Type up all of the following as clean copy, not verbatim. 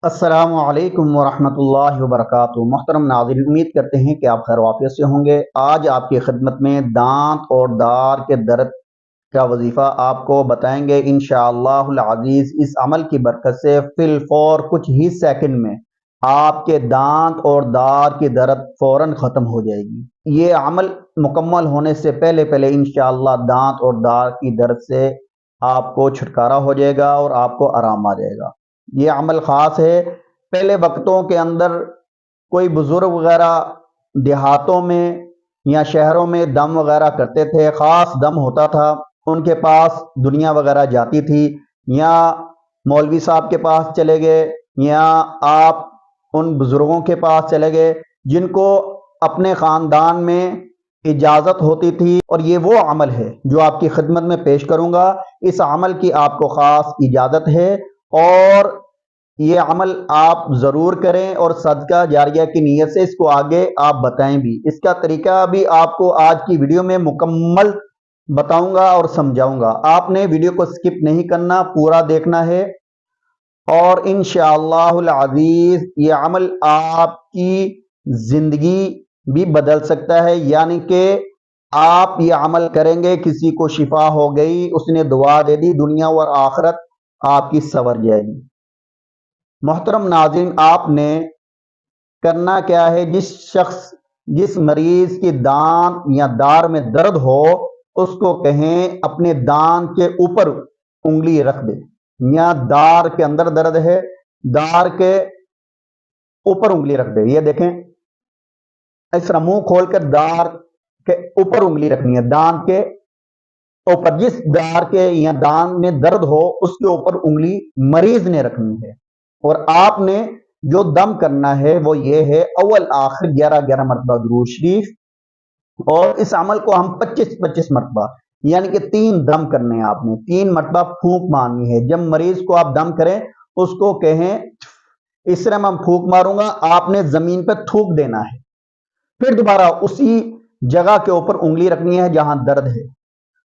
السلام علیکم ورحمۃ اللہ وبرکاتہ۔ محترم ناظرین، امید کرتے ہیں کہ آپ خیر وافیت سے ہوں گے۔ آج آپ کی خدمت میں دانت اور دار کے درد کا وظیفہ آپ کو بتائیں گے انشاءاللہ العزیز۔ اس عمل کی برکت سے فی الفور کچھ ہی سیکنڈ میں آپ کے دانت اور دار کی درد فوراً ختم ہو جائے گی۔ یہ عمل مکمل ہونے سے پہلے انشاءاللہ دانت اور دار کی درد سے آپ کو چھٹکارا ہو جائے گا اور آپ کو آرام آ جائے گا۔ یہ عمل خاص ہے۔ پہلے وقتوں کے اندر کوئی بزرگ وغیرہ دیہاتوں میں یا شہروں میں دم وغیرہ کرتے تھے، خاص دم ہوتا تھا، ان کے پاس دنیا وغیرہ جاتی تھی، یا مولوی صاحب کے پاس چلے گئے یا آپ ان بزرگوں کے پاس چلے گئے جن کو اپنے خاندان میں اجازت ہوتی تھی۔ اور یہ وہ عمل ہے جو آپ کی خدمت میں پیش کروں گا۔ اس عمل کی آپ کو خاص اجازت ہے اور یہ عمل آپ ضرور کریں اور صدقہ جاریہ کی نیت سے اس کو آگے آپ بتائیں بھی۔ اس کا طریقہ بھی آپ کو آج کی ویڈیو میں مکمل بتاؤں گا اور سمجھاؤں گا۔ آپ نے ویڈیو کو سکپ نہیں کرنا، پورا دیکھنا ہے، اور انشاءاللہ العزیز یہ عمل آپ کی زندگی بھی بدل سکتا ہے۔ یعنی کہ آپ یہ عمل کریں گے، کسی کو شفا ہو گئی، اس نے دعا دے دی، دنیا اور آخرت آپ کی سنور جائے گی۔ محترم ناظرین، آپ نے کرنا کیا ہے، جس مریض کی دانت یا دار میں درد ہو اس کو کہیں اپنے دانت کے اوپر انگلی رکھ دے، یا دار کے اندر درد ہے، دار کے اوپر انگلی رکھ دے۔ یہ دیکھیں، اس طرح منہ کھول کر دار کے اوپر انگلی رکھنی ہے، دانت کے اوپر، جس دار کے یا دانت میں درد ہو اس کے اوپر انگلی مریض نے رکھنی ہے۔ اور آپ نے جو دم کرنا ہے وہ یہ ہے، اول آخر 11 مرتبہ درود شریف، اور اس عمل کو ہم 25 مرتبہ یعنی کہ 3 دم کرنے ہیں۔ آپ نے 3 مرتبہ پھونک مارنی ہے۔ جب مریض کو آپ دم کریں اس کو کہیں اس طرح میں پھونک ماروں گا، آپ نے زمین پہ تھوک دینا ہے، پھر دوبارہ اسی جگہ کے اوپر انگلی رکھنی ہے جہاں درد ہے،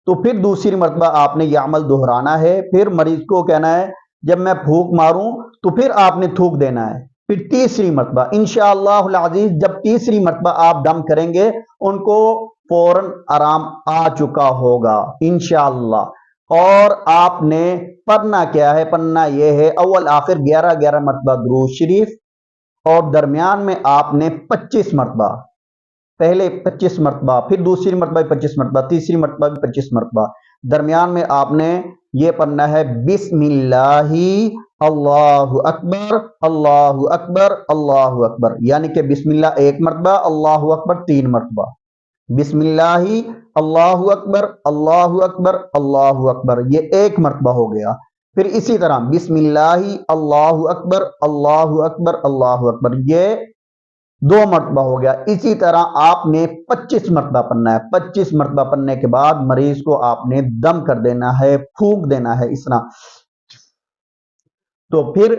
تو پھر دوسری مرتبہ آپ نے یہ عمل دہرانا ہے۔ پھر مریض کو کہنا ہے جب میں پھونک ماروں تو پھر آپ نے تھوک دینا ہے، پھر تیسری مرتبہ انشاءاللہ العزیز جب تیسری مرتبہ آپ دم کریں گے ان کو فوراً آرام آ چکا ہوگا انشاءاللہ۔ اور آپ نے پڑھنا کیا ہے، پڑھنا یہ ہے اول آخر 11 مرتبہ درود شریف، اور درمیان میں آپ نے 25 مرتبہ، پہلے 25 مرتبہ، پھر دوسری مرتبہ 25 مرتبہ، تیسری مرتبہ 25 مرتبہ، درمیان میں آپ نے یہ پڑھنا ہے بسم اللہ اللہ اکبر اللہ اکبر اللہ اکبر، یعنی کہ بسم اللہ 1 مرتبہ، اللہ اکبر 3 مرتبہ، بسم اللہ اللہ اکبر اللہ اکبر اللہ اکبر، یہ 1 مرتبہ ہو گیا۔ پھر اسی طرح بسم اللہ اللہ اکبر اللہ اکبر اللہ اکبر، یہ 2 مرتبہ ہو گیا۔ اسی طرح آپ نے 25 مرتبہ پڑھنا ہے۔ 25 مرتبہ پڑھنے کے بعد مریض کو آپ نے دم کر دینا ہے، پھونک دینا ہے اس طرح، تو پھر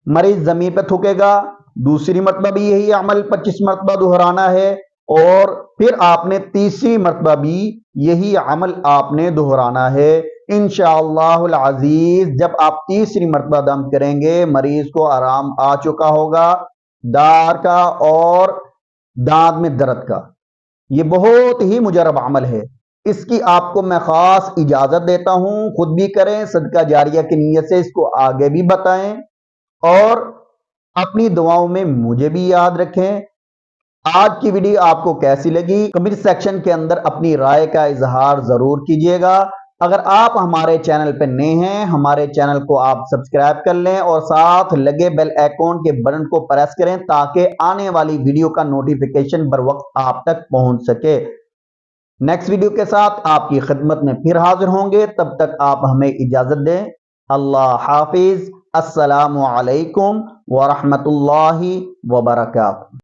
مریض زمین پہ تھوکے گا۔ دوسری مرتبہ بھی یہی عمل 25 مرتبہ دہرانا ہے، اور پھر آپ نے تیسری مرتبہ بھی یہی عمل آپ نے دہرانا ہے انشاءاللہ العزیز۔ جب آپ تیسری مرتبہ دم کریں گے مریض کو آرام آ چکا ہوگا دار کا اور دانت میں درد کا۔ یہ بہت ہی مجرب عمل ہے، اس کی آپ کو میں خاص اجازت دیتا ہوں، خود بھی کریں، صدقہ جاریہ کی نیت سے اس کو آگے بھی بتائیں، اور اپنی دعاؤں میں مجھے بھی یاد رکھیں۔ آج کی ویڈیو آپ کو کیسی لگی کمنٹ سیکشن کے اندر اپنی رائے کا اظہار ضرور کیجیے گا۔ اگر آپ ہمارے چینل پہ نئے ہیں ہمارے چینل کو آپ سبسکرائب کر لیں اور ساتھ لگے بیل آئیکن کے بٹن کو پریس کریں تاکہ آنے والی ویڈیو کا نوٹیفیکیشن بر وقت آپ تک پہنچ سکے۔ نیکسٹ ویڈیو کے ساتھ آپ کی خدمت میں پھر حاضر ہوں گے، تب تک آپ ہمیں اجازت دیں۔ اللہ حافظ۔ السلام علیکم ورحمۃ اللہ وبرکاتہ۔